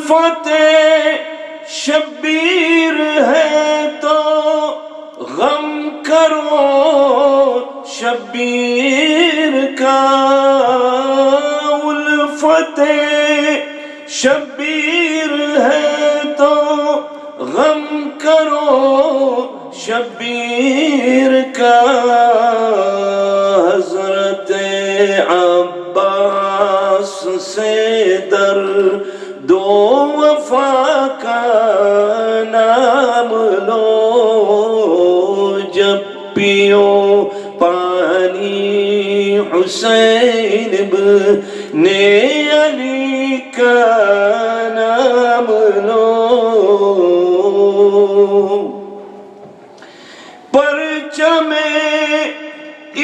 الفتح شبیر ہے تو غم کرو شبیر کا، الفتح شبیر ہے تو غم کرو شبیر کا، حضرت عباس سے در دو وفا کا نام لو، جب پیو پانی حسین ابن علی کا نام لو، پرچم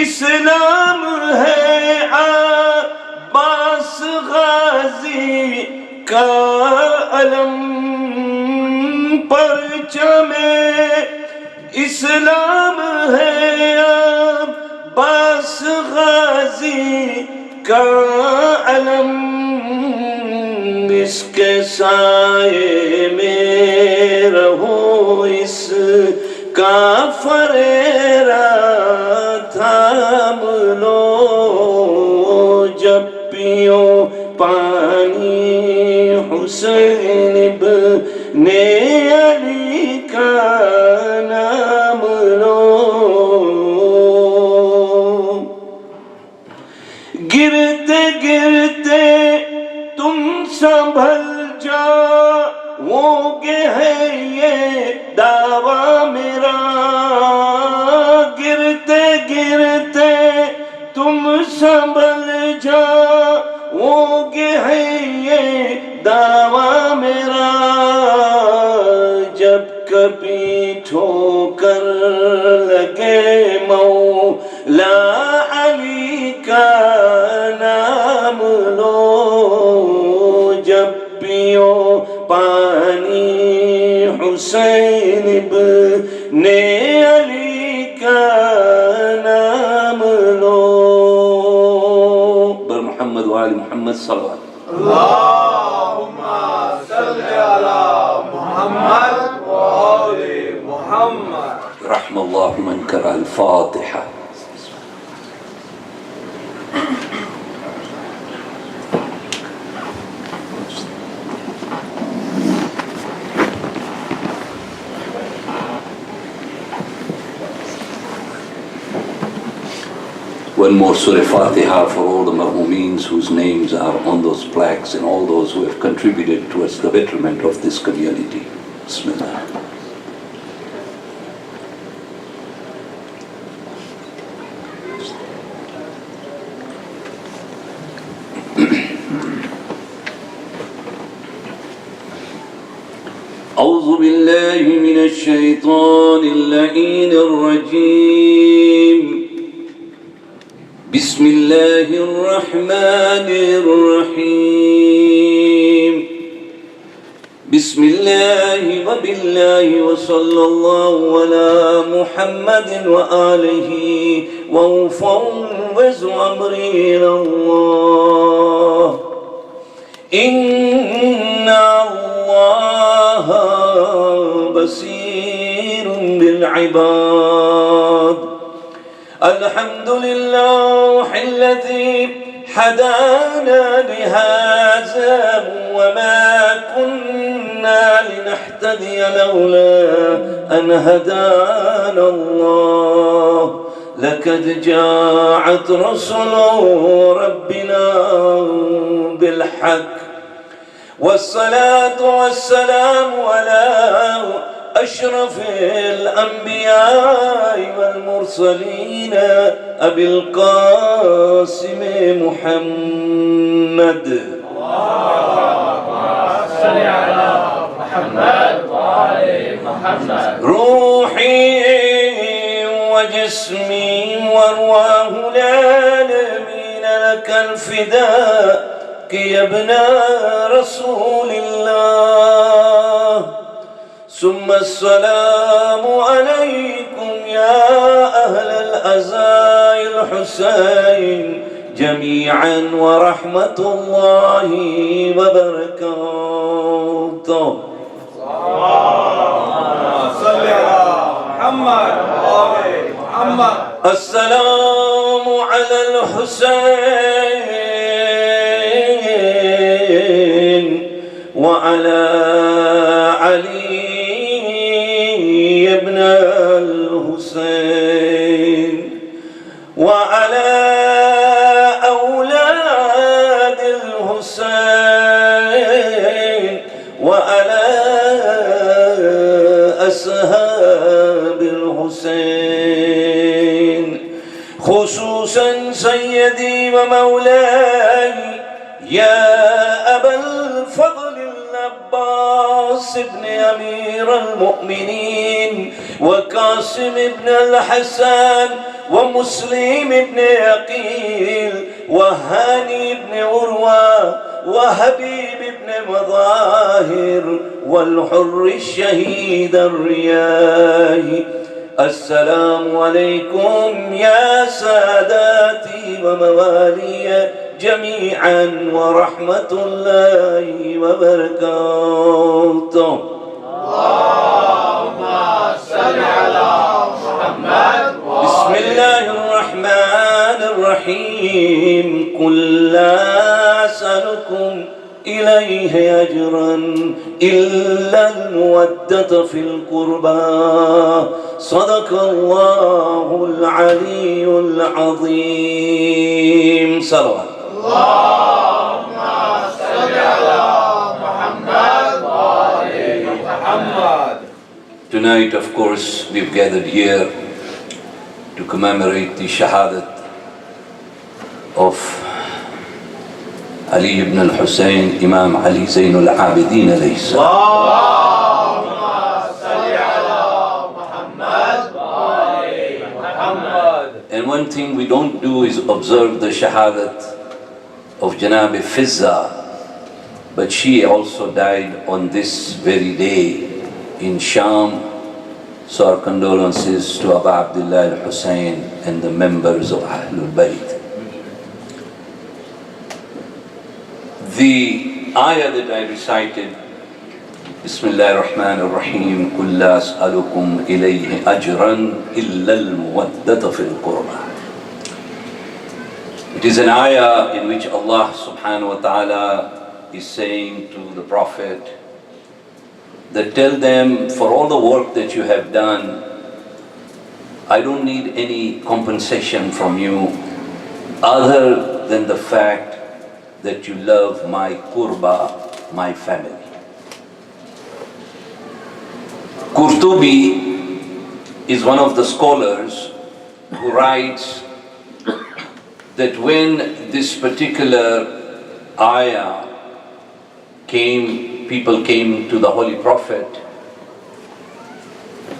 اسلام ہے عباس غازی کا علم، پرچم اسلام ہے عباس غازی کا علم، اس کے سائے میں رہو اس کا فریرا تھام لو، جب پیو پانی حسین ابن علی کا نام لو، گرتے گرتے تم سنبھل جاؤگے ہے یہ دعویٰ میرا، گرتے گرتے تم سنبھل جاؤگے ہے یہ دعویٰ میرا، جب کبھی ٹھوکر لگے مولا علی کا نام لو، جب پیو پانی حسین ابن علی کا نام لو، بر محمد وآل محمد صلی اللہ علیہ وسلم، اللہم صلی علی محمد وآل محمد، رحم اللہ من قرأ الفاتحہ. One more Surah Fatiha for all the marhumeens whose names are on those plaques and all those who have contributed towards the betterment of this community. Bismillah. أعوذ بالله من الشيطان اللعين الرجيم. بسم الله الرحمن الرحيم. بسم الله وبالله وصلى الله على محمد وآله وأفوض أمري إلى الله، إن الله بصير بالعباد. الحمد لله الذي هدانا لهذا وما كنا لنهتدي لولا أن هدانا الله، لقد جاءت رسل ربنا بالحق، والصلاة والسلام على أشرف الأنبياء والمرسلين أبي القاسم محمد. اللهم صل على محمد وآل محمد. روحي وجسمي وأرواح العالمين لك الفداء يا ابن رسول الله. ثم السلام عليكم يا أهل الأزاء الحسين جميعا ورحمة الله وبركاته. صل على محمد وآل محمد. السلام على الحسين وعلى علي بن الحسين وعلى أولاد الحسين وعلى أصحاب الحسين، خصوصا سيدي ومولاي يا أبا الفضل العباس بن أمير المؤمنين وقاسم بن الحسن ومسلم بن عقيل وهاني بن عروة وحبيب بن مظاهر والحر الشهيد الرياحي. السلام عليكم يا ساداتي وموالي جميعا ورحمة الله وبركاته. اللهم صل على محمد. بسم الله الرحمن الرحيم. قل لا أسألكم إليه أجرا إلا المودة في القربى. صدق الله العلي العظيم. صلوات. اللهم صل على محمد وآل محمد. Tonight, of course, we've gathered here to commemorate the shahadat of Ali ibn al-Husayn, Imam Ali Zainul Abidin alayhi salam. اللهم صل على محمد وآل محمد. And one thing we don't do is observe the shahadat of Janab Fizza, but she also died on this very day in Sham. So our condolences to Abu Abdullah al-Husayn and the members of Ahlul Bayt. The ayah that I recited, Bismillah ar-Rahman ar-Rahim, قُلْ لَا أَسْأَلُكُمْ إِلَيْهِ أَجْرًا إِلَّا الْمُوَدَّةَ فِي الْقُرْبَى. It is an ayah in which Allah subhanahu wa ta'ala is saying to the Prophet that tell them, for all the work that you have done, I don't need any compensation from you other than the fact that you love my qurba, my family. Qurtubi is one of the scholars who writes that when this particular ayah people came to the Holy Prophet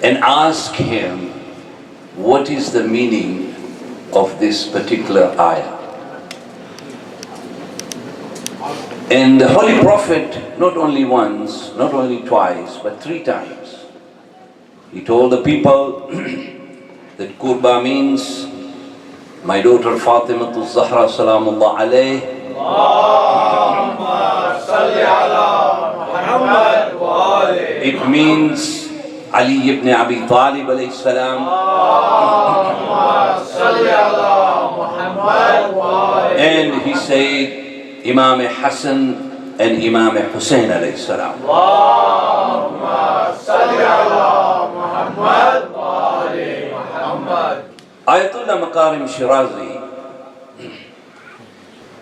and asked him, what is the meaning of this particular ayah? And the Holy Prophet, not only once, not only twice, but 3 times, he told the people that Qurba means my daughter Fatima Zahra Salamullah alayh. It means Ali ibn Abi Talib alayhi salam. And he said Imam Hassan and Imam Husain alayhi salam. Ayatollah Makarim Shirazi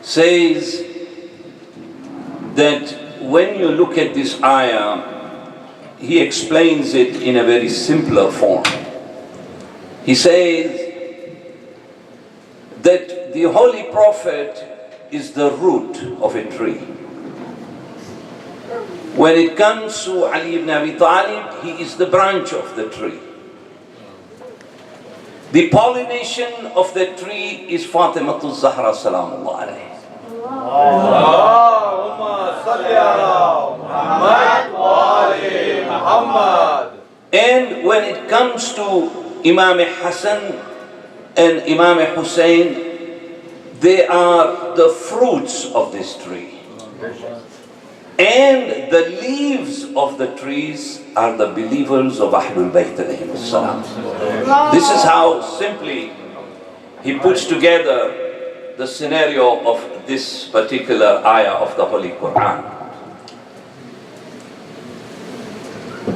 says that when you look at this ayah, he explains it in a very simpler form. He says that the Holy Prophet is the root of a tree. When it comes to Ali ibn Abi Talib, he is the branch of the tree. The pollination of the tree is Fatima Zahra Salamullah alayhi. And when it comes to Imam Hassan and Imam Husain, they are the fruits of this tree. And the leaves of the trees are the believers of Ahlul Bayt alayhim salam. This is how simply he puts together the scenario of this particular ayah of the Holy Quran.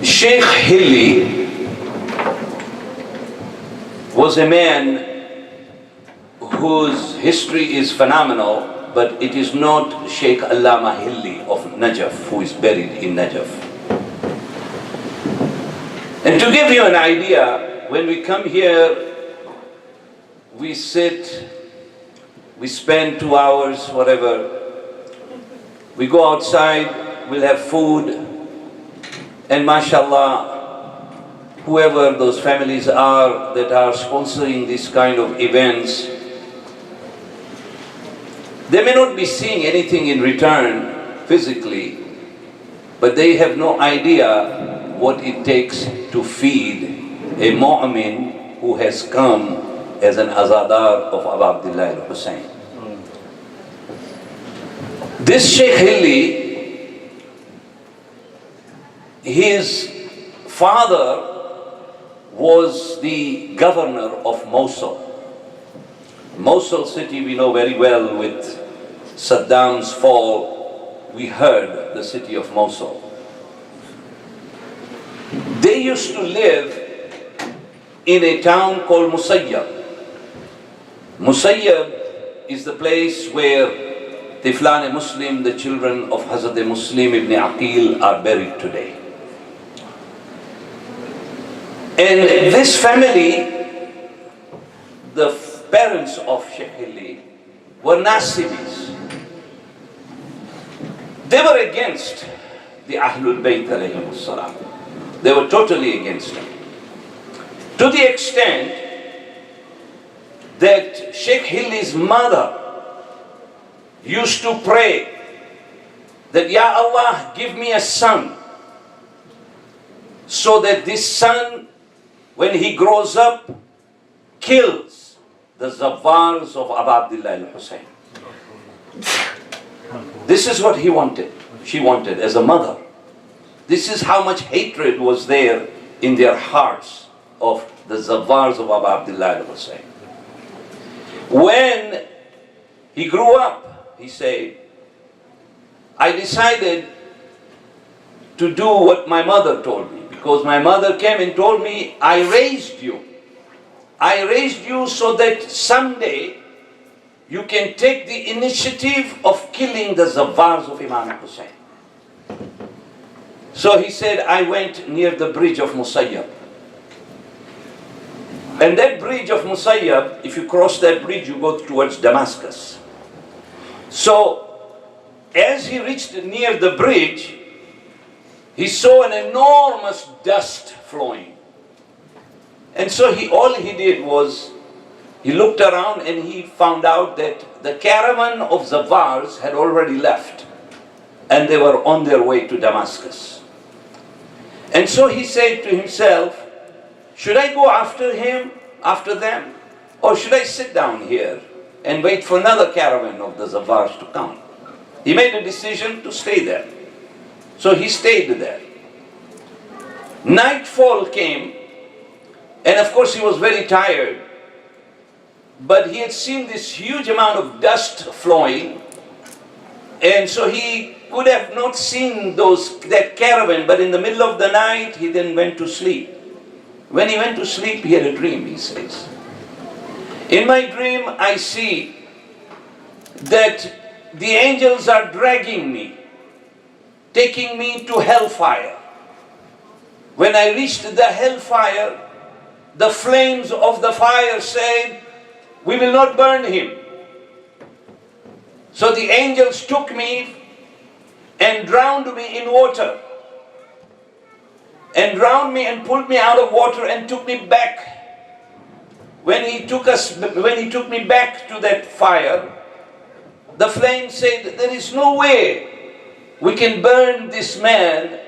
Sheikh Hilli was a man whose history is phenomenal, but it is not Sheikh Allama Hilli of Najaf, who is buried in Najaf. And to give you an idea, when we come here, we sit, we spend 2 hours, whatever. We go outside, we'll have food, and mashallah, whoever those families are that are sponsoring this kind of events, they may not be seeing anything in return physically, but they have no idea what it takes to feed a mu'min who has come as an azadar of Abu Abdullah al-Husain. This Sheikh Hilli, his father was the governor of Mosul. Mosul city we know very well. With Saddam's fall, we heard the city of Mosul. They used to live in a town called Musayyab. Musayyab is the place where Tiflan Muslim, the children of Hazrat Muslim ibn Aqil, are buried today. And this family, the parents of Sheikh Hilli, were Nasibis. They were against the Ahlul Bayt alayhim salam. They were totally against them. To the extent that Sheikh Hilli's mother used to pray that, Ya Allah, give me a son, so that this son, when he grows up, kills the Zawars of Abu Abdullah al-Husain. This is what he wanted, she wanted as a mother. This is how much hatred was there in their hearts of the Zawars of Abu Abdullah al-Husain. When he grew up, he said, I decided to do what my mother told me, because my mother came and told me, I raised you. I raised you so that someday you can take the initiative of killing the Zawars of Imam Husain. So he said, I went near the bridge of Musayyab. And that bridge of Musayyab, if you cross that bridge, you go towards Damascus. So, as he reached near the bridge, he saw an enormous dust flowing. And so all he did was, he looked around and he found out that the caravan of Zawars had already left. And they were on their way to Damascus. And so he said to himself, should I go after them? Or should I sit down here and wait for another caravan of the Zawars to come? He made a decision to stay there. So he stayed there. Nightfall came, and of course he was very tired, but he had seen this huge amount of dust flowing, and so he could have not seen that caravan, but in the middle of the night he then went to sleep. When he went to sleep, he had a dream, he says. In my dream, I see that the angels are dragging me, taking me to hellfire. When I reached the hellfire, the flames of the fire said, we will not burn him. So the angels took me and drowned me in water. And drowned me and pulled me out of water and took me back. When he took me back to that fire, the flame said, there is no way we can burn this man,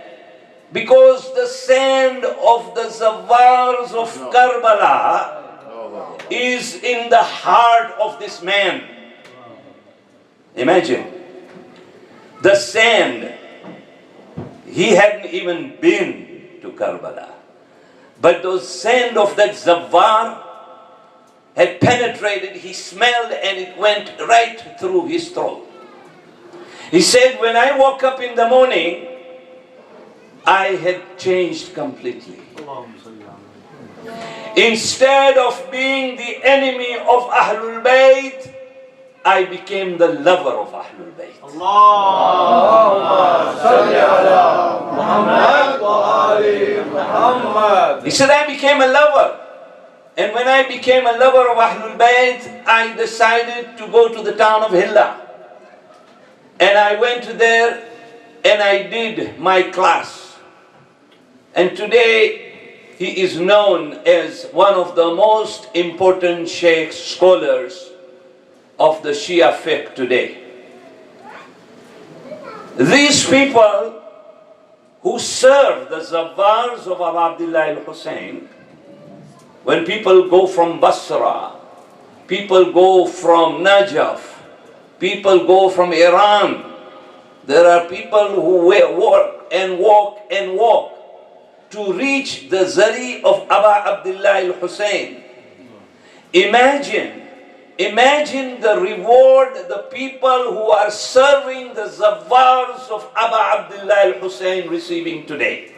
because the sand of the Zawars of Karbala is in the heart of this man. Imagine, the sand He hadn't even been to Karbala. But the scent of that Zawar had penetrated, he smelled, and it went right through his throat. He said, when I woke up in the morning, I had changed completely. Instead of being the enemy of Ahlul Bayt, I became the lover of Ahlul Bayt. He said, I became a lover. And when I became a lover of Ahlul Bayt, I decided to go to the town of Hilla. And I went there and I did my class. And today, he is known as one of the most important Sheikh scholars of the Shia fiqh today. These people who serve the Zawars of Abu Abdullah al-Husain, when people go from Basra, people go from Najaf, people go from Iran, there are people who work and walk and walk to reach the Zari of Abu Abdullah al-Husain. Imagine the reward the people who are serving the Zawars of Abu Abdullah al-Husain receiving today.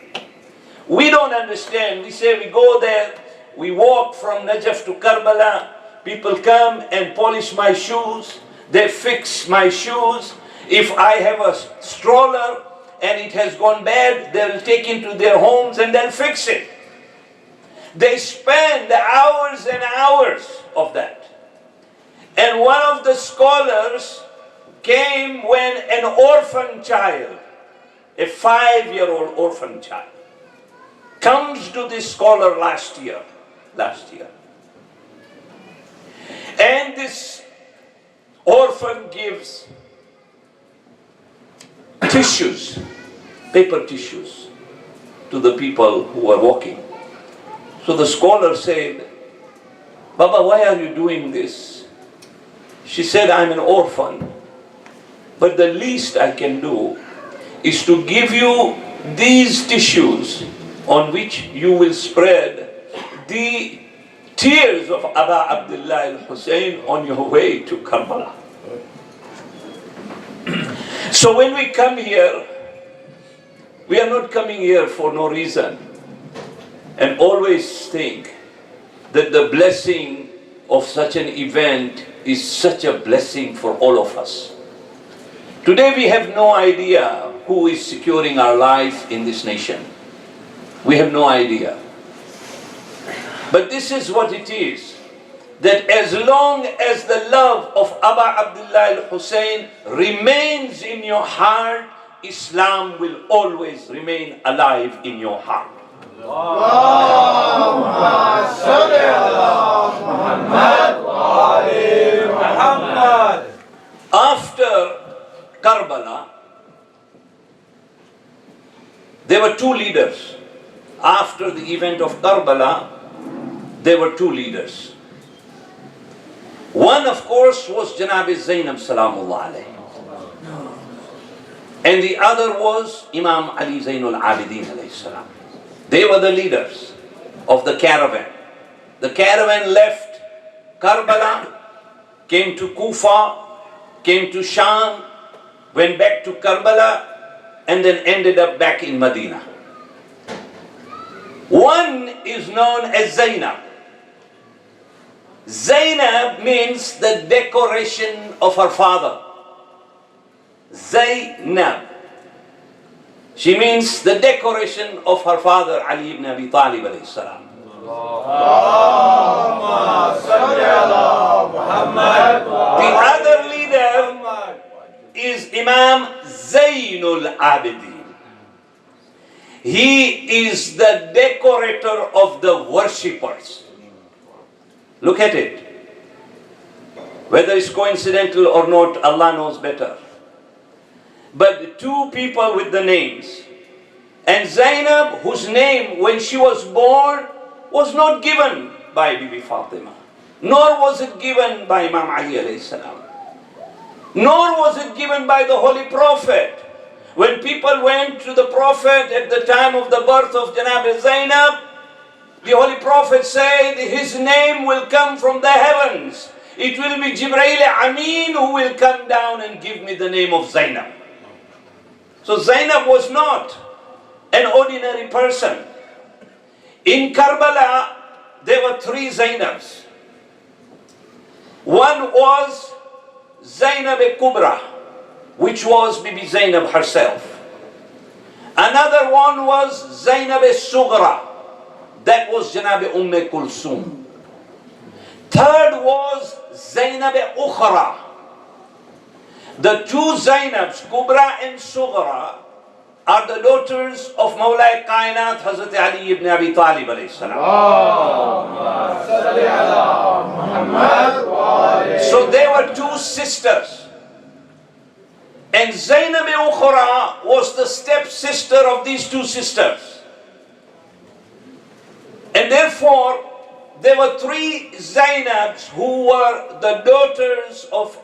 We don't understand. We say we go there, we walk from Najaf to Karbala, people come and polish my shoes, they fix my shoes. If I have a stroller and it has gone bad, they'll take it to their homes and they'll fix it. They spend hours and hours of that. And one of the scholars came when an orphan child, a 5-year-old orphan child, comes to this scholar last year. And this orphan gives tissues, paper tissues, to the people who are walking. So the scholar said, Baba, why are you doing this? She said, I'm an orphan, but the least I can do is to give you these tissues on which you will spread the tears of Abu Abdullah al-Husain on your way to Karbala. So when we come here, we are not coming here for no reason. And always think that the blessing of such an event is such a blessing for all of us. Today we have no idea who is securing our life in this nation. We have no idea. But this is what it is, that as long as the love of Abu Abdullah al-Husain remains in your heart, Islam will always remain alive in your heart. After Karbala, there were two leaders. After the event of Karbala, there were two leaders. One, of course, was Janab Zainab Salamullah alayhi. And the other was Imam Ali Zainul Abidin alayhi salam. They were the leaders of the caravan. The caravan left Karbala, came to Kufa, came to Sham, went back to Karbala, and then ended up back in Medina. One is known as Zainab. Zainab means the decoration of her father. Zainab. She means the decoration of her father, Ali ibn Abi Talib alayhi salam. The other leader is Imam Zainul Abidin. He is the decorator of the worshippers. Look at it. Whether it's coincidental or not, Allah knows better. But the two people with the names. And Zainab, whose name when she was born was not given by Bibi Fatima, nor was it given by Imam Ali alayhi salam, nor was it given by the Holy Prophet, When people went to the Prophet at the time of the birth of Janab Zainab, the Holy Prophet said, his name will come from the heavens. It will be Jibreel Amin who will come down and give me the name of Zainab. So Zainab was not an ordinary person. In Karbala, there were 3 Zainabs. One was Zainab Kubra, which was Bibi Zainab herself. Another one was Zainab Sughra, that was Janab Kulsum. Third was Zainab Ukhra. The 2 Zainabs, Kubra and Sughra, are the daughters of Mawlai Kainat, Hazrat Ali ibn Abi Talib alayhi salam. So they were 2 sisters. And Zainab Ukhra was the stepsister of these 2 sisters. And therefore, there were 3 Zainabs who were the daughters of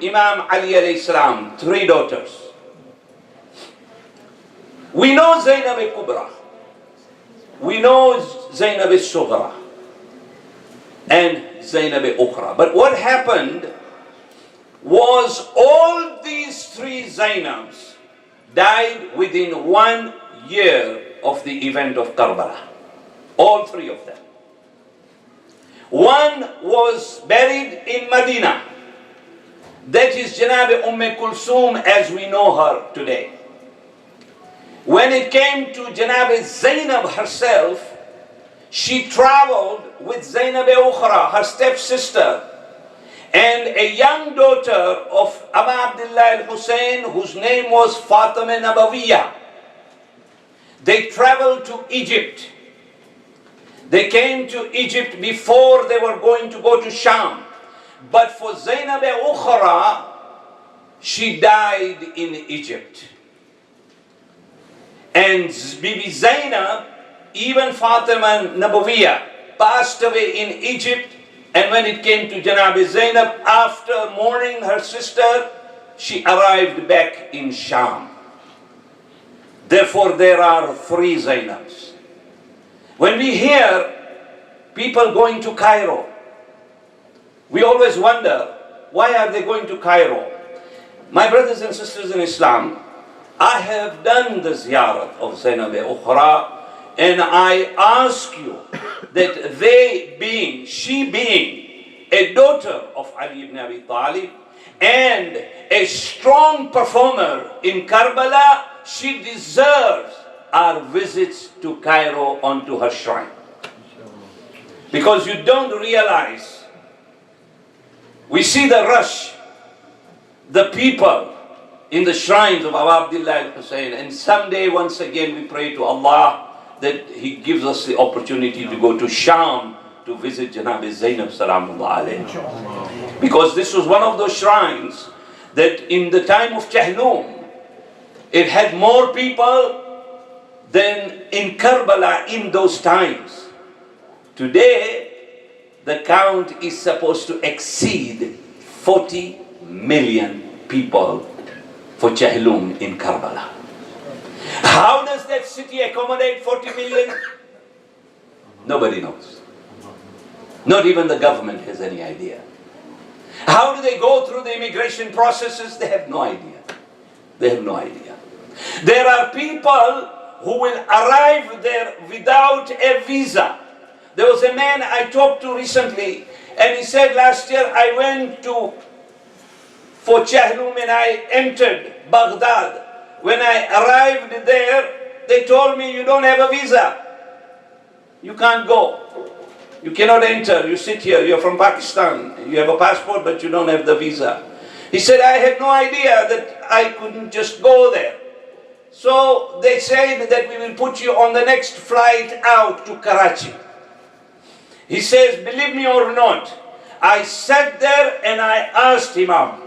Imam Ali alayhi salam. 3 daughters. We know Zainab Kubra. We know Zainab Sughra. And Zainab Ukhra. But what happened was all these 3 Zainabs died within 1 year of the event of Karbala. All 3 of them. One was buried in Medina. That is Janab Kulsum as we know her today. When it came to Janab Zainab herself, she traveled with Zainab Ukhra, her stepsister, and a young daughter of Abu Abdullah al-Husain, whose name was Fatima Nabawiyah. They traveled to Egypt. They came to Egypt before they were going to go to Sham. But for Zainab Ukhra, she died in Egypt. And Bibi Zainab, even Fatima Nabawiyah, passed away in Egypt. And when it came to Janab Zainab, after mourning her sister, she arrived back in Sham. Therefore, there are 3 Zainabs. When we hear people going to Cairo, we always wonder, why are they going to Cairo? My brothers and sisters in Islam, I have done the ziyarat of Zainab Ukhra, and I ask you that she being a daughter of Ali ibn Abi Talib and a strong performer in Karbala, she deserves our visits to Cairo onto her shrine. Because you don't realize, we see the rush, the people in the shrines of Abu Abdullah al-Husain, and someday once again we pray to Allah that He gives us the opportunity to go to Sham to visit Janab Zainab Salamullah alayhi. Because this was one of those shrines that in the time of Jahlum, it had more people than in Karbala in those times. Today, the count is supposed to exceed 40 million people for Jahlum in Karbala. How does that city accommodate 40 million? Nobody knows. Not even the government has any idea. How do they go through the immigration processes? They have no idea. They have no idea. There are people who will arrive there without a visa. There was a man I talked to recently, and he said, last year I went for Jahlum and I entered Baghdad. When I arrived there, they told me, you don't have a visa. You can't go. You cannot enter. You sit here. You're from Pakistan. You have a passport, but you don't have the visa. He said, I had no idea that I couldn't just go there. So they said that we will put you on the next flight out to Karachi. He says, believe me or not, I sat there and I asked Imam.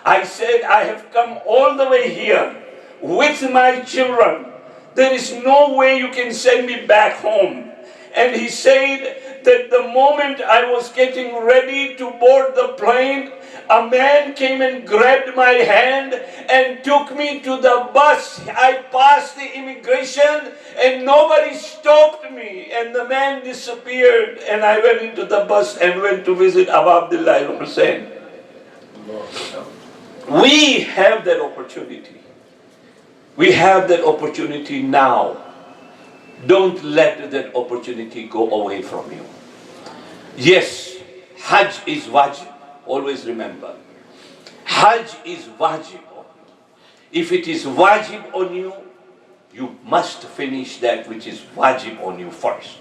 I said, I have come all the way here with my children. There is no way you can send me back home. And he said that the moment I was getting ready to board the plane, a man came and grabbed my hand and took me to the bus. I passed the immigration and nobody stopped me. And the man disappeared and I went into the bus and went to visit Abu Abdullah al-Husain. We have that opportunity. We have that opportunity now. Don't let that opportunity go away from you. Yes, Hajj is wajib. Always remember. Hajj is wajib. If it is wajib on you, you must finish that which is wajib on you first.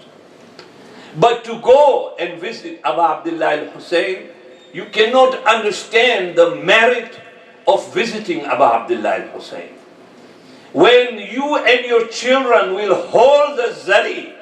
But to go and visit Abu Abdullah al-Husain, you cannot understand the merit of visiting Abu Abdullah al-Husain. When you and your children will hold the zari,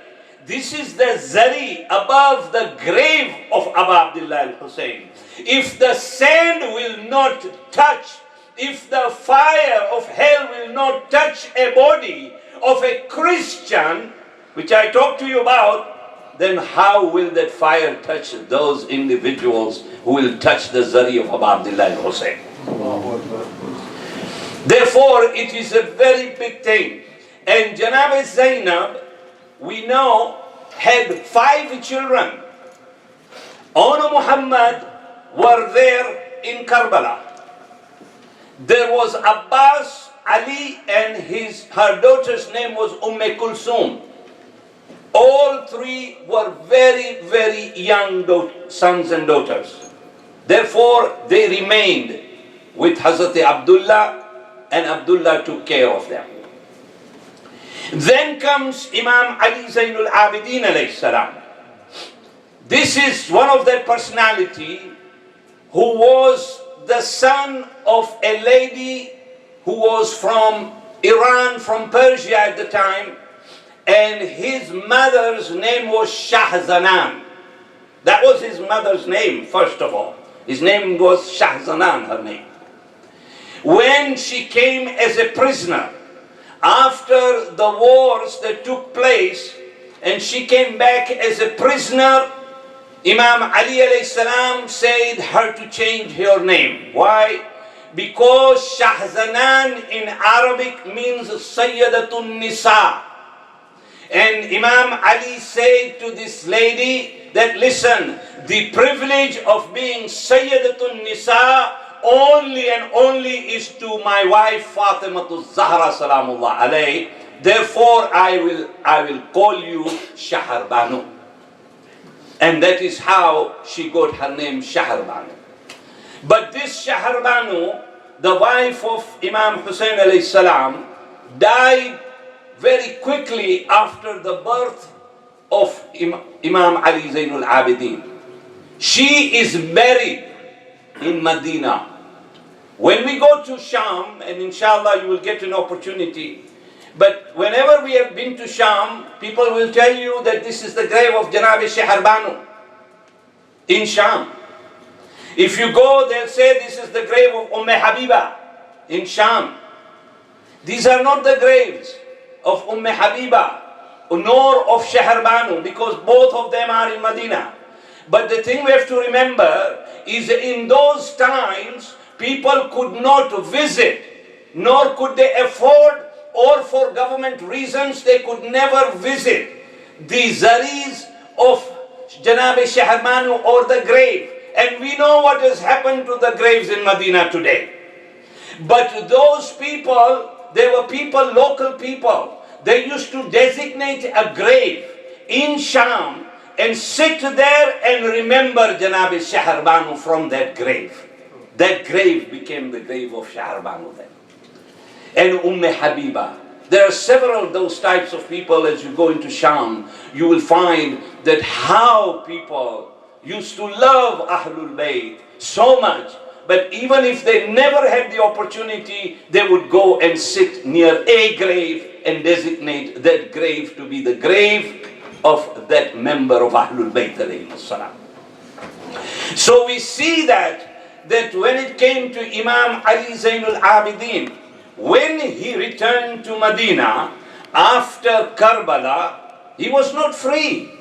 this is the zari above the grave of Abu Abdullah al-Husain. If the sand will not touch, if the fire of hell will not touch a body of a Christian, which I talked to you about, then how will that fire touch those individuals who will touch the zari of Abu Abdullah al-Husain? Therefore, it is a very big thing. And Janab Zainab, we know, had 5 children. Ona Muhammad were there in Karbala. There was Abbas, Ali, and her daughter's name was Kulsum. All 3 were very, very young sons and daughters. Therefore, they remained with Hazrat Abdullah, and Abdullah took care of them. Then comes Imam Ali Zainul Abidin alayhi salam. This is one of that personality who was the son of a lady who was from Iran, from Persia at the time, and his mother's name was Shahzanan. That was his mother's name, first of all. His name was Shahzanan, her name. When she came as a prisoner, after the wars that took place, and she came back as a prisoner, Imam Ali alayhi salam said her to change her name. Why? Because Shahzanan in Arabic means Sayyidatun Nisa. And Imam Ali said to this lady that, listen, the privilege of being Sayyidatun Nisa only and only is to my wife Fatimatu Zahra salamullah alayh. Therefore I will call you Shaharbanu. And that is how she got her name Shaharbanu. But this Shaharbanu, the wife of Imam Husain alayhi salam, died very quickly after the birth of Imam Ali Zainul Abidin. She is buried in Medina. When we go to Sham, and inshallah you will get an opportunity, but whenever we have been to Sham, people will tell you that this is the grave of Janab Shaharbanu in Sham. If you go, they'll say this is the grave of Habiba in Sham. These are not the graves of Habiba nor of Shaharbanu, because both of them are in Medina. But the thing we have to remember is in those times, people could not visit, nor could they afford, or for government reasons, they could never visit the zaris of Janab Shaharbanu or the grave. And we know what has happened to the graves in Medina today. But those people, they were people, local people. They used to designate a grave in Sham and sit there and remember Janab Shaharbanu from that grave. That grave became the grave of Shaharbanu then. And Habiba. There are several those types of people. As you go into Sham, you will find that how people used to love Ahlul Bayt so much. But even if they never had the opportunity, they would go and sit near a grave and designate that grave to be the grave of that member of Ahlul Bayt alayhi salam. So we see that when it came to Imam Ali Zainul Abidin, when he returned to Medina after Karbala, he was not free.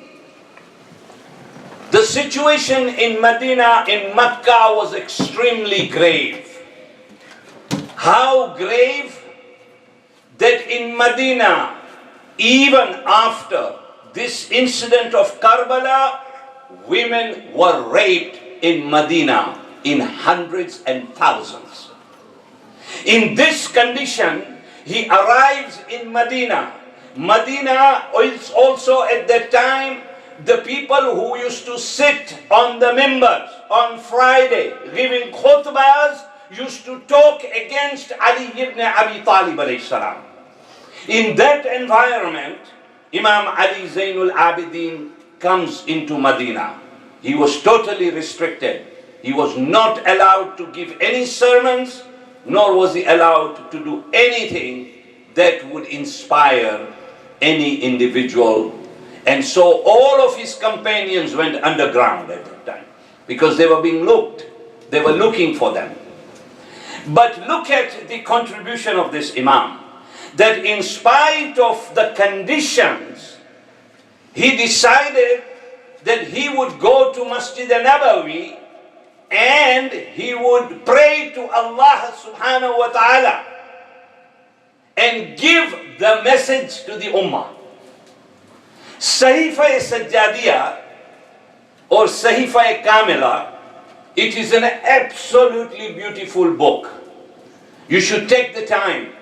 situation in Medina, in Mecca, was extremely grave. How grave? That in Medina, even after this incident of Karbala, women were raped in Medina in hundreds and thousands. In this condition, he arrives in Medina. Medina is also at that time the people who used to sit on the mimbars on Friday giving khutbahs used to talk against Ali ibn Abi Talib alayhi salam. In that environment, Imam Ali Zainul Abidin comes into Medina. He was totally restricted. He was not allowed to give any sermons, nor was he allowed to do anything that would inspire any individual. And so all of his companions went underground at that time because they were being looked. They were looking for them. But look at the contribution of this Imam, that in spite of the conditions, he decided that he would go to Masjid al-Nabawi and he would pray to Allah subhanahu wa ta'ala and give the message to the Ummah. Sahifa Sajjadiyah or Sahifa Kamila, it is an absolutely beautiful book. You should take the time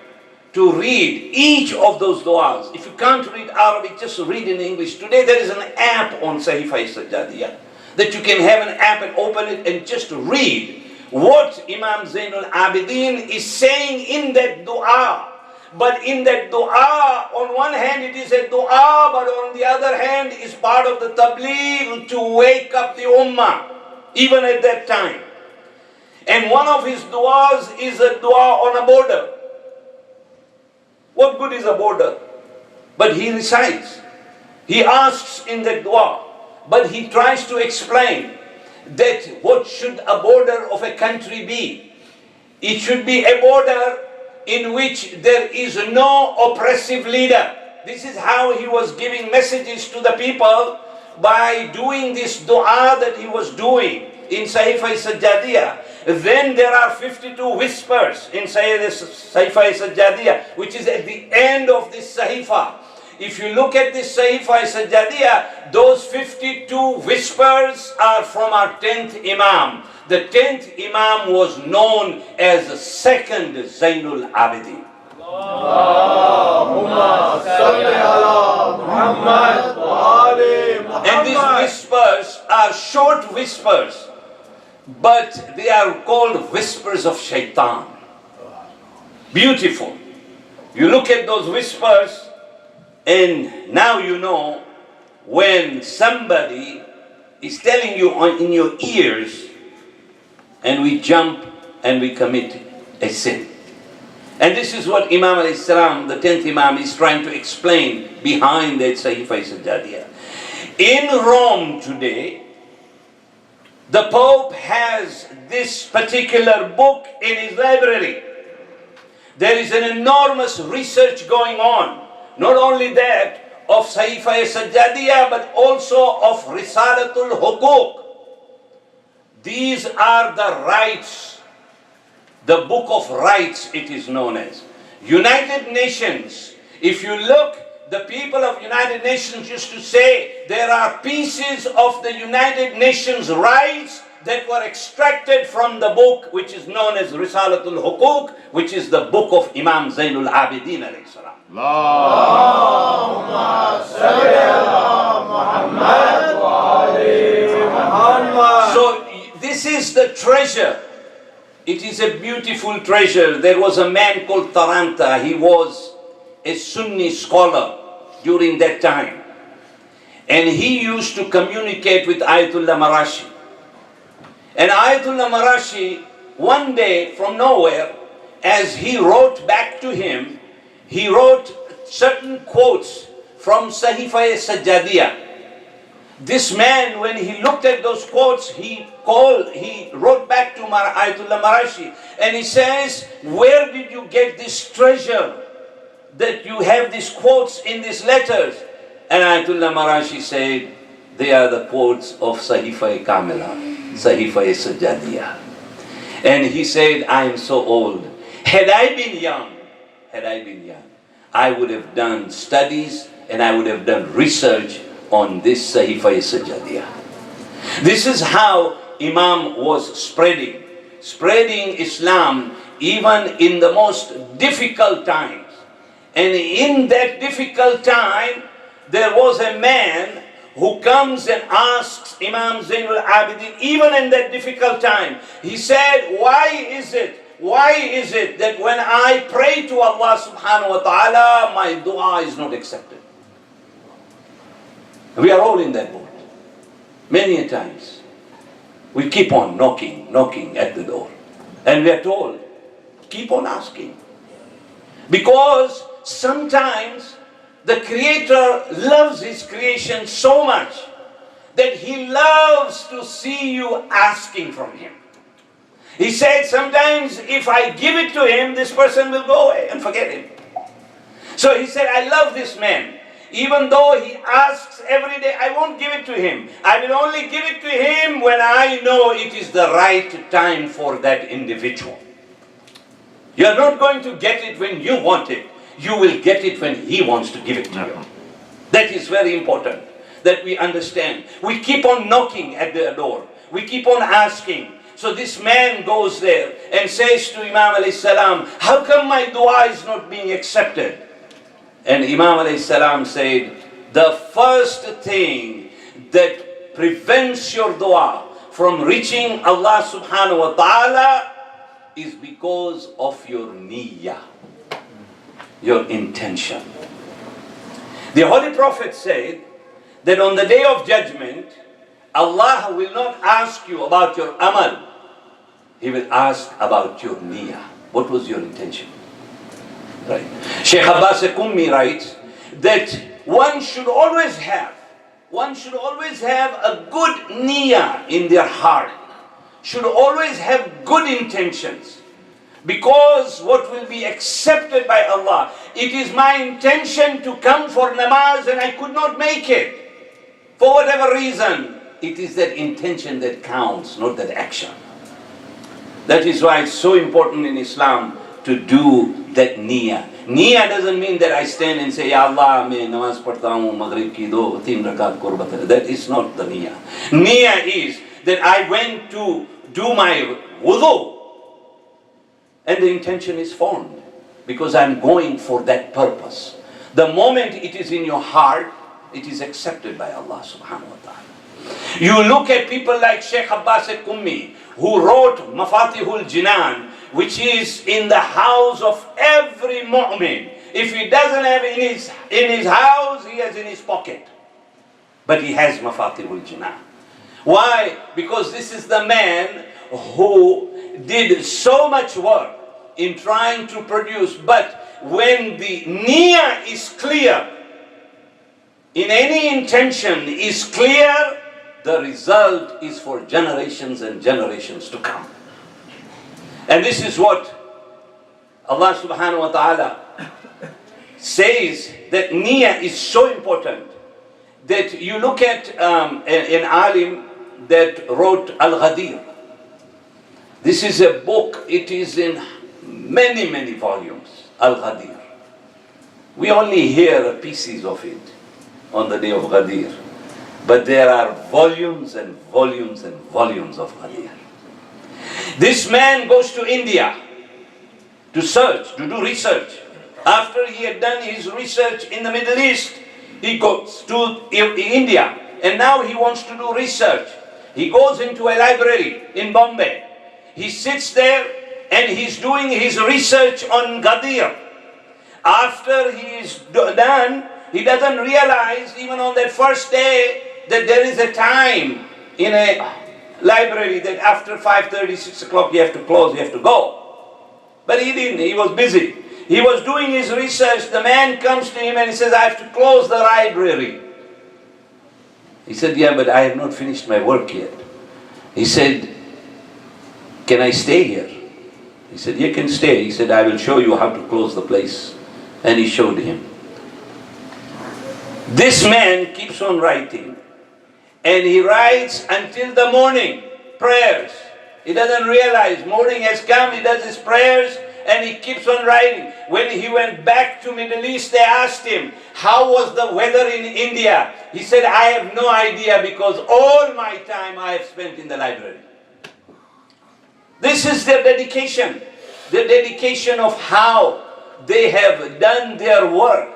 to read each of those du'as. If you can't read Arabic, just read in English. Today there is an app on Sahifa Sajjadiyah that you can have an app and open it and just read what Imam Zainul Abidin is saying in that du'a. But in that dua, on one hand it is a dua, but on the other hand is part of the tabligh to wake up the ummah, even at that time. And one of his duas is a dua on a border. What good is a border? But he recites. He asks in that dua, but he tries to explain that what should a border of a country be? It should be a border in which there is no oppressive leader. This is how he was giving messages to the people by doing this dua that he was doing in Sahifa Sajjadiyah. Then there are 52 whispers in Sahifa Sajjadiyah, which is at the end of this Sahifa. If you look at this Sahifa Sajjadiyah, those 52 whispers are from our 10th Imam. The 10th Imam was known as the second Zainul Abidin. Allahumma salli ala Muhammad wa ali Muhammad. And these whispers are short whispers, but they are called whispers of shaitan. Beautiful. You look at those whispers, and now you know when somebody is telling you in your ears, and we jump and we commit a sin. And this is what Imam alayhi salam, the 10th Imam, is trying to explain behind that Sahifa Sajjadiyah. In Rome today, the Pope has this particular book in his library. There is an enormous research going on. Not only that, of Sahifa Sajjadiyah, but also of Risalatul Hukuk. These are the rights, the book of rights it is known as. United Nations, if you look, the people of United Nations used to say there are pieces of the United Nations rights that were extracted from the book which is known as Risalatul Hukuk, which is the book of Imam Zainul Abidin alayhi salam. Allahumma salli ala Muhammad wa ali Muhammad. So this is the treasure. It is a beautiful treasure. There was a man called Taranta. He was a Sunni scholar during that time. And he used to communicate with Ayatollah Marashi. And Ayatollah Marashi, one day from nowhere, as he wrote back to him, he wrote certain quotes from Sahifa Sajjadiyah. This man, when he looked at those quotes, he wrote back to Ayatollah Marashi and he says, where did you get this treasure that you have these quotes in these letters? And Ayatollah Marashi said, They are the quotes of Sahifa-e Kamila, Sahifa-e Sajjadiyah. And he said, I am so old. Had I been young, I would have done studies and I would have done research on this Sahifa-e Sajjadiyah. This is how Imam was spreading Islam even in the most difficult times. And in that difficult time, there was a man who comes and asks Imam Zainul Abidin, even in that difficult time, he said, why is it that when I pray to Allah subhanahu wa ta'ala, my dua is not accepted? We are all in that boat. Many a times. We keep on knocking at the door. And we are told, keep on asking. Because sometimes the Creator loves His creation so much that He loves to see you asking from Him. He said sometimes if I give it to him, this person will go away and forget him. So he said, I love this man. Even though he asks every day, I won't give it to him. I will only give it to him when I know it is the right time for that individual. You are not going to get it when you want it. You will get it when he wants to give it to you. That is very important that we understand. We keep on knocking at the door. We keep on asking. So this man goes there and says to Imam alayhi salam, how come my dua is not being accepted? And Imam alayhi salam said, the first thing that prevents your dua from reaching Allah subhanahu wa ta'ala is because of your niyyah, your intention. The Holy Prophet said that on the day of judgment, Allah will not ask you about your amal. He will ask about your niyyah. What was your intention? Right. Sheikh Abbas Kummi writes that one should always have a good niyyah in their heart. Should always have good intentions. Because what will be accepted by Allah, it is my intention to come for namaz and I could not make it. For whatever reason, it is that intention that counts, not that action. That is why it's so important in Islam to do that niyyah. Niyyah doesn't mean that I stand and say, Ya Allah, main namaz padhta hu, maghrib ki 2-3 rakat ko bata. That is not the niyyah. Niyyah is that I went to do my wudu and the intention is formed because I'm going for that purpose. The moment it is in your heart, it is accepted by Allah subhanahu wa ta'ala. You look at people like Sheikh Abbas Kummi, who wrote Mafatihul Jinan, which is in the house of every mu'min. If he doesn't have in his house, he has in his pocket. But he has Mafatihul Jinan. Why? Because this is the man who did so much work in trying to produce. But when the niyyah is clear, in any intention is clear, the result is for generations and generations to come. And this is what Allah subhanahu wa ta'ala says, that niyyah is so important that you look at an alim that wrote Al-Ghadir. This is a book, it is in many, many volumes, Al-Ghadir. We only hear pieces of it on the day of Ghadir. But there are volumes and volumes and volumes of Ghadir. This man goes to India to do research. After he had done his research in the Middle East, he goes to India and now he wants to do research. He goes into a library in Bombay. He sits there and he's doing his research on Ghadir. After he is done, he doesn't realize even on that first day that there is a time in a library that after 5:30, 6 o'clock you have to close, you have to go. But he didn't, he was busy. He was doing his research. The man comes to him and he says, I have to close the library. He said, yeah, but I have not finished my work yet. He said, can I stay here? He said, you can stay. He said, I will show you how to close the place. And he showed him. This man keeps on writing. and he writes until the morning, prayers. He doesn't realize morning has come, he does his prayers, and he keeps on writing. When he went back to Middle East, they asked him, how was the weather in India? He said, I have no idea because all my time I have spent in the library. This is their dedication. The dedication of how they have done their work.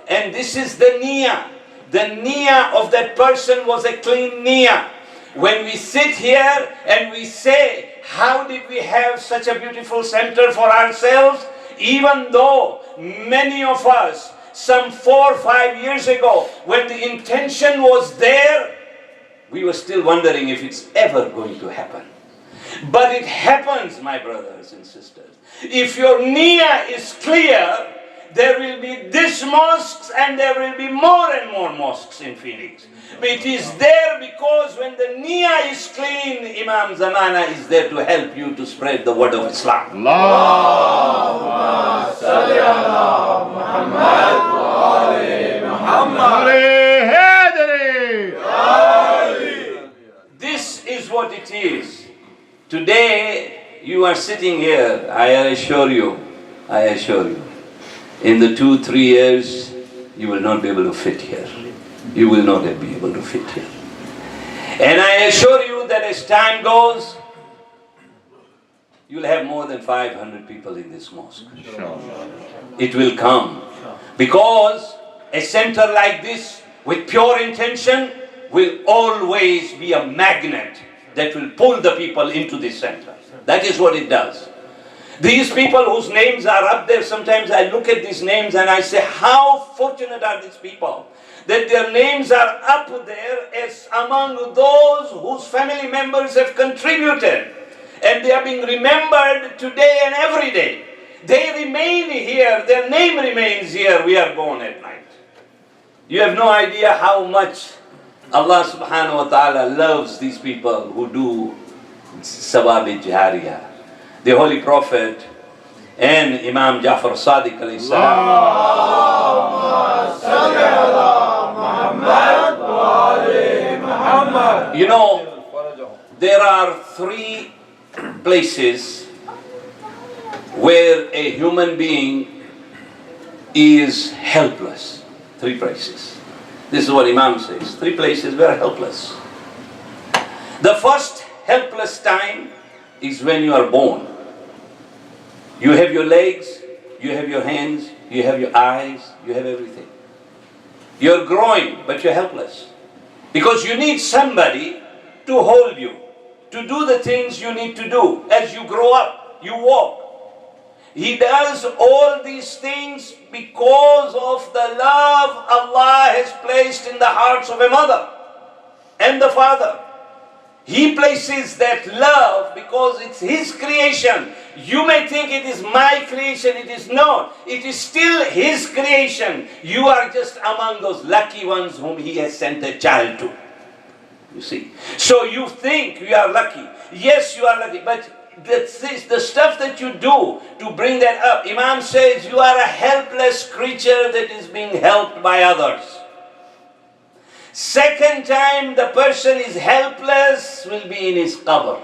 And this is the niyyah. The niyyah of that person was a clean niyyah. When we sit here and we say, how did we have such a beautiful center for ourselves? Even though many of us, some 4 or 5 years ago, when the intention was there, we were still wondering if it's ever going to happen. But it happens, my brothers and sisters. If your niyyah is clear, there will be this mosques and there will be more and more mosques in Phoenix. But it is there because when the niyyah is clean, Imam Zamana is there to help you to spread the word of Islam. Allahumma salli ala Muhammad wa ali Muhammad. This is what it is. Today, you are sitting here, I assure you, in the 2-3 years, you will not be able to fit here. You will not be able to fit here. And I assure you that as time goes, you will have more than 500 people in this mosque. It will come. Because a center like this, with pure intention, will always be a magnet that will pull the people into this center. That is what it does. These people whose names are up there, sometimes I look at these names and I say, how fortunate are these people that their names are up there as among those whose family members have contributed. And they are being remembered today and every day. They remain here, their name remains here, we are gone at night. You have no idea how much Allah subhanahu wa ta'ala loves these people who do sawab-e-jariyah. The Holy Prophet and Imam Jafar Sadiq alayhi salam. You know, there are 3 places where a human being is helpless. 3 places. This is what Imam says. 3 places where helpless. The first helpless time is when you are born. You have your legs, you have your hands, you have your eyes, you have everything. You're growing, but you're helpless. Because you need somebody to hold you, to do the things you need to do. As you grow up, you walk. He does all these things because of the love Allah has placed in the hearts of a mother and the father. He places that love because it's His creation. You may think it is my creation, it is not. It is still His creation. You are just among those lucky ones whom He has sent a child to. You see. So you think you are lucky. Yes, you are lucky, but the stuff that you do to bring that up, Imam says you are a helpless creature that is being helped by others. Second time the person is helpless will be in his qabr.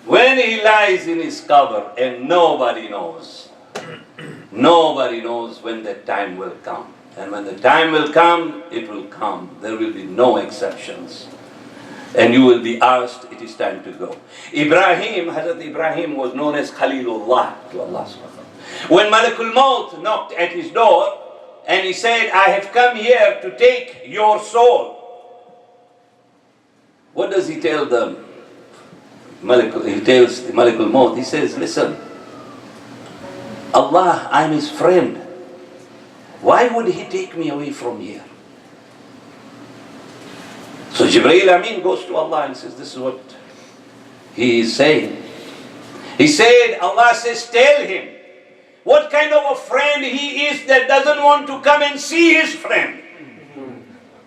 When he lies in his qabr and nobody knows. Nobody knows when that time will come. And when the time will come, it will come. There will be no exceptions. And you will be asked, it is time to go. Hazrat Ibrahim was known as Khalilullah to Allah subhanahu wa ta'ala. When Malakul Maut knocked at his door, and he said, I have come here to take your soul. What does he tell them? He tells the Malakul Maut, he says, listen, Allah, I'm His friend. Why would He take me away from here? So Jibreel Amin goes to Allah and says, this is what he is saying. He said, Allah says, tell him what kind of a friend he is that doesn't want to come and see his friend.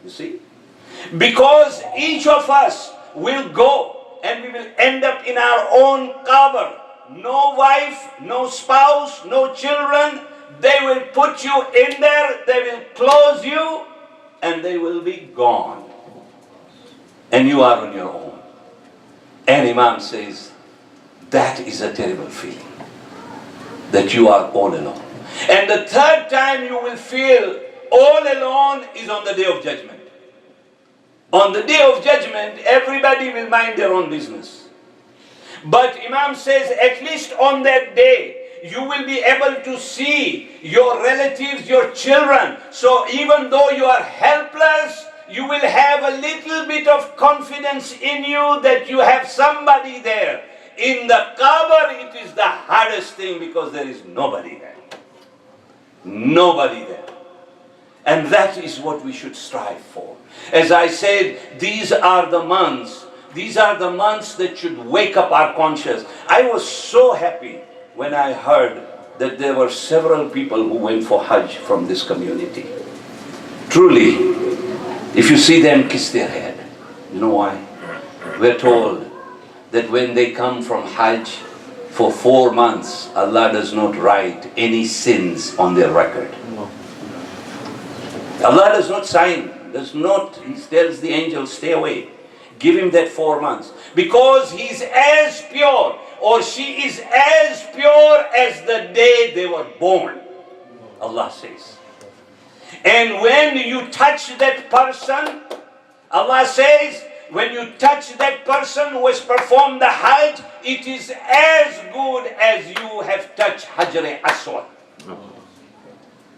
You see? Because each of us will go and we will end up in our own qabr. No wife, no spouse, no children. They will put you in there, they will close you, and they will be gone. and you are on your own. And Imam says, that is a terrible feeling, that you are all alone. And the third time you will feel all alone is on the Day of Judgment. On the Day of Judgment, everybody will mind their own business. But Imam says, at least on that day, you will be able to see your relatives, your children. So even though you are helpless, you will have a little bit of confidence in you that you have somebody there. In the Qabr, it is the hardest thing because there is nobody there. Nobody there. And that is what we should strive for. As I said, these are the months. These are the months that should wake up our conscience. I was so happy when I heard that there were several people who went for Hajj from this community. Truly, if you see them, kiss their head. You know why? We're told that when they come from Hajj for 4 months, Allah does not write any sins on their record. Allah does not sign, He tells the angel, stay away. Give him that 4 months. Because he's as pure, or she is as pure as the day they were born. Allah says. And when you touch that person, Allah says, when you touch that person who has performed the Hajj, it is as good as you have touched Hajar Aswad.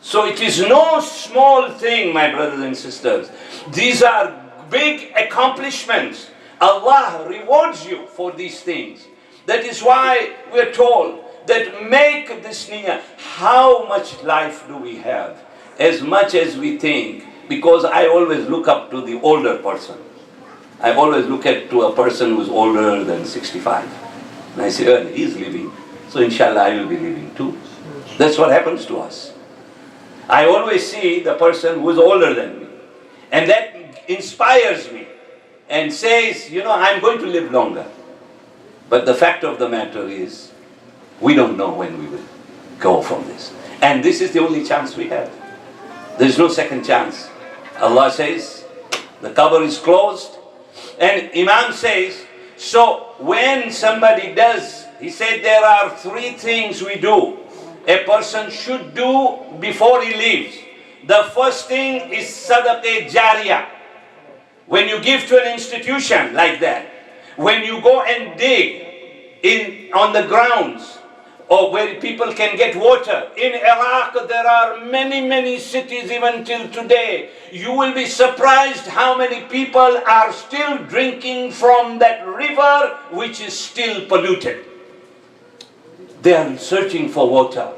So it is no small thing, my brothers and sisters. These are big accomplishments. Allah rewards you for these things. That is why we're told that make this niyyah. How much life do we have? As much as we think, because I always look up to the older person. I always look at to a person who's older than 65. And I say, oh, he's living. So inshallah I will be living too. That's what happens to us. I always see the person who is older than me. And that inspires me and says, you know, I'm going to live longer. But the fact of the matter is, we don't know when we will go from this. And this is the only chance we have. There is no second chance. Allah says, the Qabr is closed. And Imam says, so when somebody does, he said there are 3 things we do. A person should do before he leaves. The first thing is sadaqah jariyah. When you give to an institution like that, when you go and dig on the grounds, or where people can get water. In Iraq, there are many, many cities even till today. You will be surprised how many people are still drinking from that river which is still polluted. They are searching for water.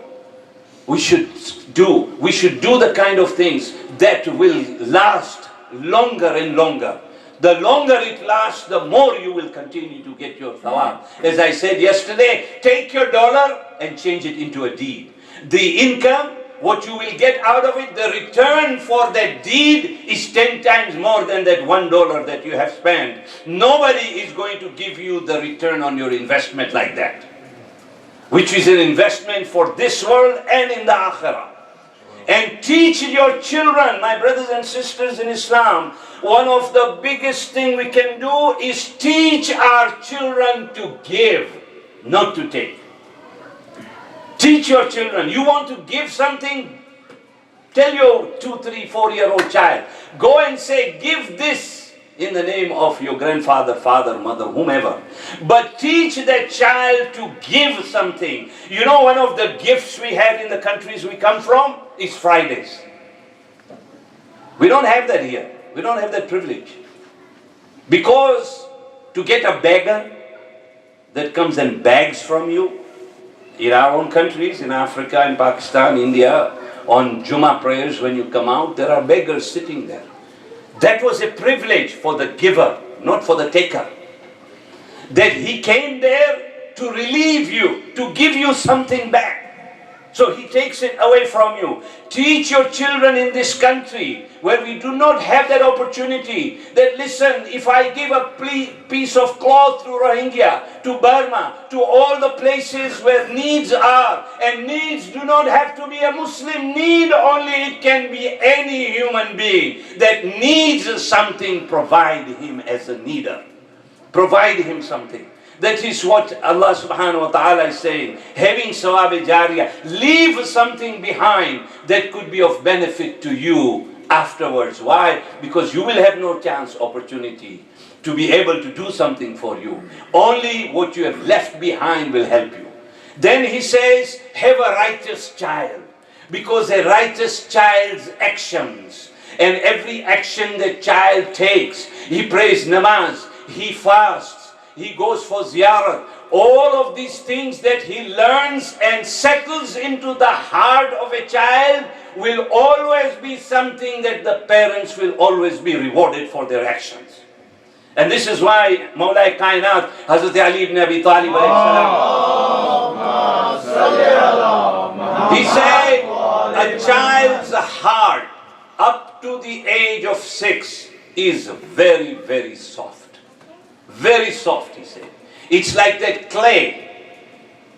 We should do the kind of things that will last longer and longer. The longer it lasts, the more you will continue to get your thawab. As I said yesterday, take your dollar and change it into a deed. The income, what you will get out of it, the return for that deed is 10 times more than that $1 that you have spent. Nobody is going to give you the return on your investment like that, which is an investment for this world and in the akhirah. And teach your children, my brothers and sisters in Islam, one of the biggest things we can do is teach our children to give, not to take. Teach your children. You want to give something? Tell your 2, 3, 4-year-old child, go and say, give this in the name of your grandfather, father, mother, whomever. But teach that child to give something. You know, one of the gifts we have in the countries we come from is Fridays. We don't have that here. We don't have that privilege. Because to get a beggar that comes and begs from you, in our own countries, in Africa, in Pakistan, India, on Jummah prayers when you come out, there are beggars sitting there. That was a privilege for the giver, not for the taker. That he came there to relieve you, to give you something back. So he takes it away from you. Teach your children in this country where we do not have that opportunity, that listen, if I give a piece of cloth to Rohingya, to Burma, to all the places where needs are, and needs do not have to be a Muslim need only, it can be any human being that needs something, provide him as a needer. Provide him something. That is what Allah subhanahu wa ta'ala is saying. Having sawab jariyah, leave something behind that could be of benefit to you afterwards. Why? Because you will have no chance, opportunity to be able to do something for you. Only what you have left behind will help you. Then he says, have a righteous child. Because a righteous child's actions, and every action that child takes, he prays namaz, he fasts, he goes for ziyarat, all of these things that he learns and settles into the heart of a child will always be something that the parents will always be rewarded for their actions. And this is why Mawlai Kainat, Hazrat Ali ibn Abi Talib he said, a child's heart up to the age of 6 is very, very soft. Very soft, he said. It's like that clay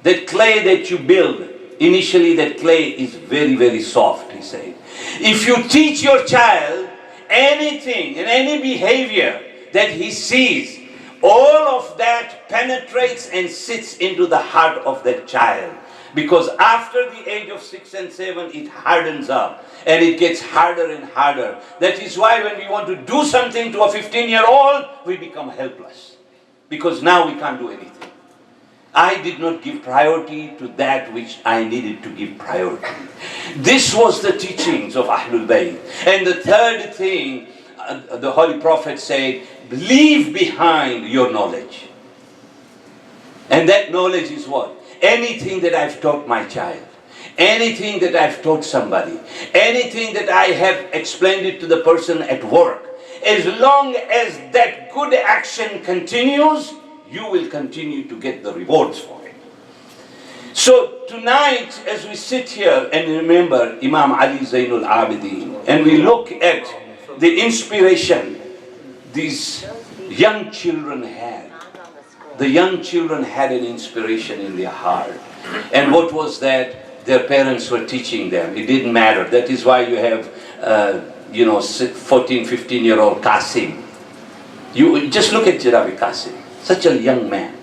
that you build. Initially that clay is very, very soft, he said. If you teach your child anything and any behavior that he sees, all of that penetrates and sits into the heart of that child. Because after the age of 6 and 7, it hardens up and it gets harder and harder. That is why when we want to do something to a 15-year-old, we become helpless. Because now we can't do anything. I did not give priority to that which I needed to give priority. This was the teachings of Ahlul Bayt. And the third thing, the Holy Prophet said, leave behind your knowledge. And that knowledge is what? Anything that I've taught my child, anything that I've taught somebody, anything that I have explained it to the person at work, as long as that good action continues, you will continue to get the rewards for it. So tonight, as we sit here and remember Imam Ali Zainul Abidin, and we look at the inspiration these young children had. The young children had an inspiration in their heart. And what was that? Their parents were teaching them. It didn't matter. That is why you have, 14, 15-year-old Qasim. You just look at Jarabi Qasim, such a young man.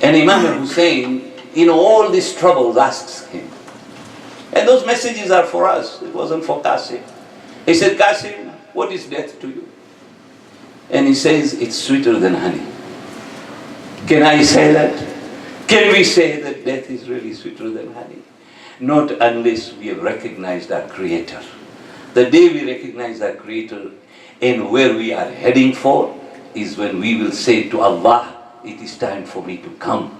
And Imam Husain, all these troubles, asks him. And those messages are for us. It wasn't for Qasim. He said, Qasim, what is death to you? And he says, it's sweeter than honey. Can I say that? Can we say that death is really sweeter than honey? Not unless we have recognized our Creator. The day we recognize our Creator and where we are heading for is when we will say to Allah, it is time for me to come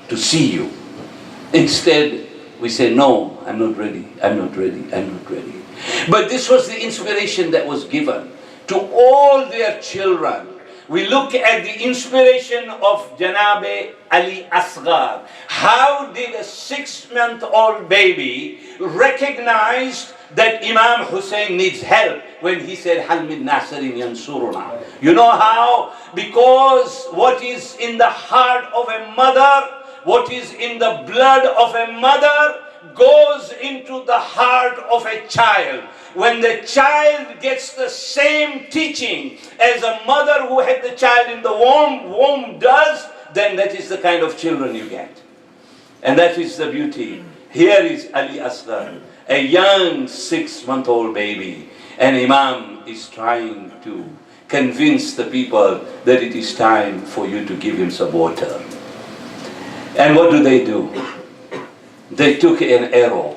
to see you. Instead, we say, no, I'm not ready, I'm not ready, I'm not ready. But this was the inspiration that was given to all their children. We look at the inspiration of Janabe Ali Asghar. How did a 6-month-old baby recognize that Imam Husain needs help when he said, Hal min nasirin yansuruna? You know how? Because what is in the heart of a mother, what is in the blood of a mother, goes into the heart of a child. When the child gets the same teaching as a mother who had the child in the womb does, then that is the kind of children you get. And that is the beauty. Here is Ali Asghar, a young 6-month-old baby, and Imam is trying to convince the people that it is time for you to give him some water. And what do? They took an arrow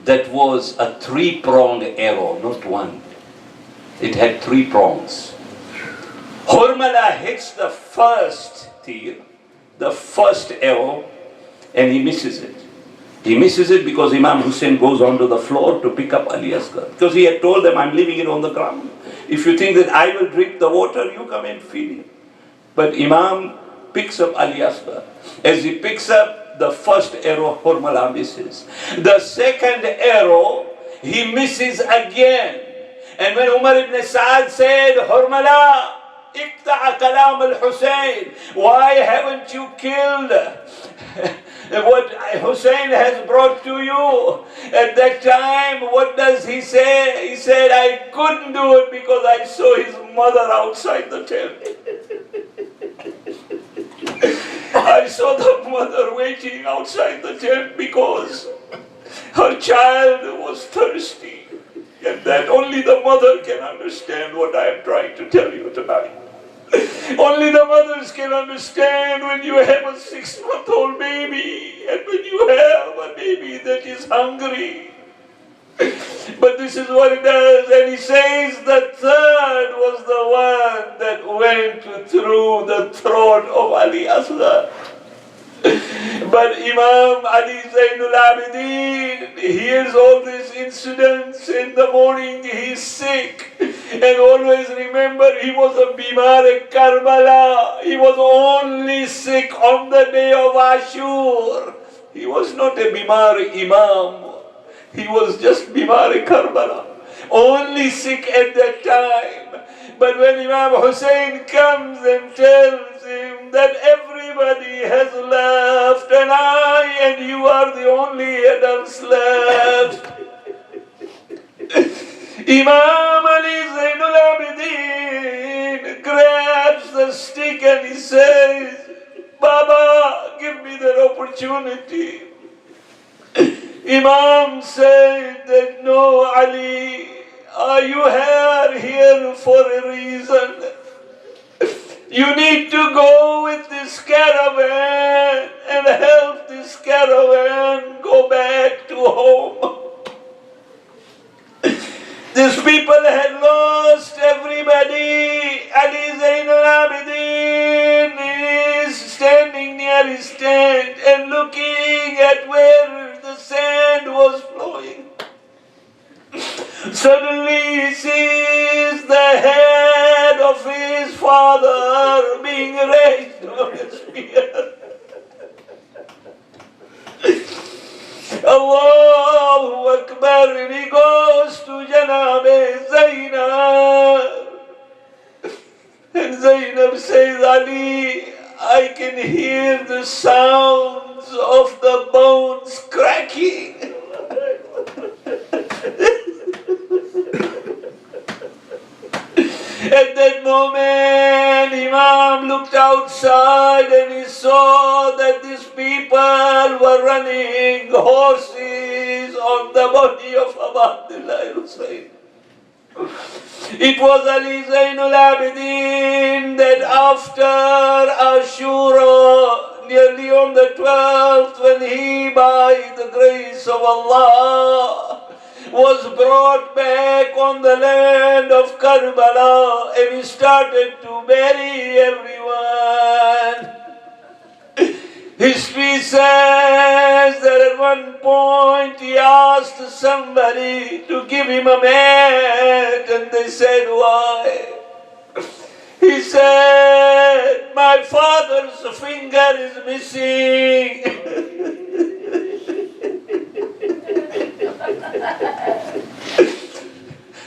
that was a 3-pronged arrow, not one. It had 3 prongs. Hurmala hits the first tir, the first arrow, and he misses it. He misses it because Imam Hussain goes onto the floor to pick up Ali Asghar. Because he had told them, I'm leaving it on the ground. If you think that I will drink the water, you come and feed him. But Imam picks up Ali Asghar. As he picks up, the first arrow Hurmala misses. The second arrow, he misses again. And when Umar ibn Sa'ad said, Hurmala, اقطع كلام الحسين, why haven't you killed what Husain has brought to you? At that time, what does he say? He said, I couldn't do it because I saw his mother outside the tent. I saw the mother waiting outside the tent because her child was thirsty. And that only the mother can understand what I am trying to tell you tonight. Only the mothers can understand when you have a 6-month-old baby and when you have a baby that is hungry. But this is what it does. And he says the third was the one that went through the throat of Ali Asghar. But Imam Ali Zainul Abidin hears all these incidents. In the morning he's sick. And always remember, he was a Bimar Karbala. He was only sick on the day of Ashur. He was not a Bimar Imam. He was just Bimar Karbala. Only sick at that time. But when Imam Husain comes and tells him that everybody has left and I and you are the only adults left, Imam Ali Zainul Abidin grabs the stick and he says, Baba, give me that opportunity. Imam said that, no, Ali, you are here for a reason. You need to go with this caravan and help this caravan go back to home. These people had lost everybody. Ali Zainul Abidin is standing near his tent and looking at where the sand was flowing. Suddenly he sees the head of his father being raised on a spear. Allahu Akbar, and he goes to Janab Zainab. And Zainab says, Ali, I can hear the sounds of the bones cracking. At that moment, Imam looked outside and he saw that these people were running horses on the body of Abu Abdullah Husain. It was Ali Zainul Abidin that after Ashura, nearly on the 12th, when he, by the grace of Allah, was brought back on the land of Karbala and he started to bury everyone. History says that at one point he asked somebody to give him a mat and they said, why? He said, my father's finger is missing.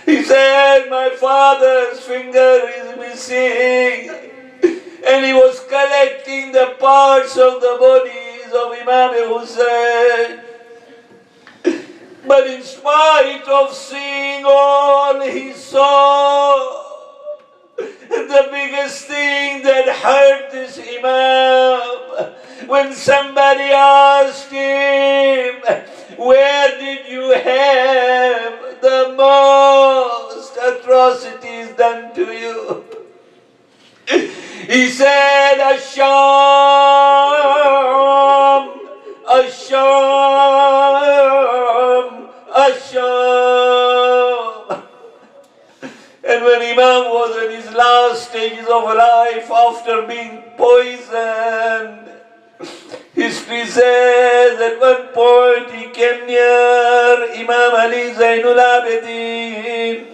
He said, my father's finger is missing. And he was collecting the parts of the bodies of Imam Husain. But in spite of seeing all he saw, the biggest thing that hurt this Imam, when somebody asked him, where did you have the most atrocities done to you? He said, Asham, Asham. And when Imam was in his last stages of life after being poisoned, history says at one point he came near Imam Ali Zainul Abidin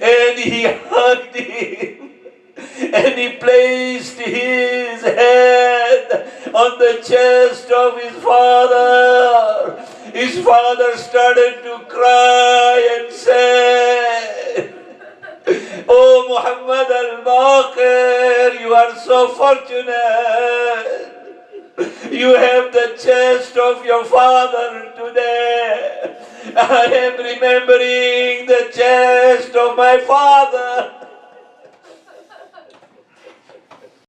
and he hugged him and he placed his head on the chest of his father. His father started to cry and said, "Oh Muhammad al-Baqir, you are so fortunate. You have the chest of your father today. I am remembering the chest of my father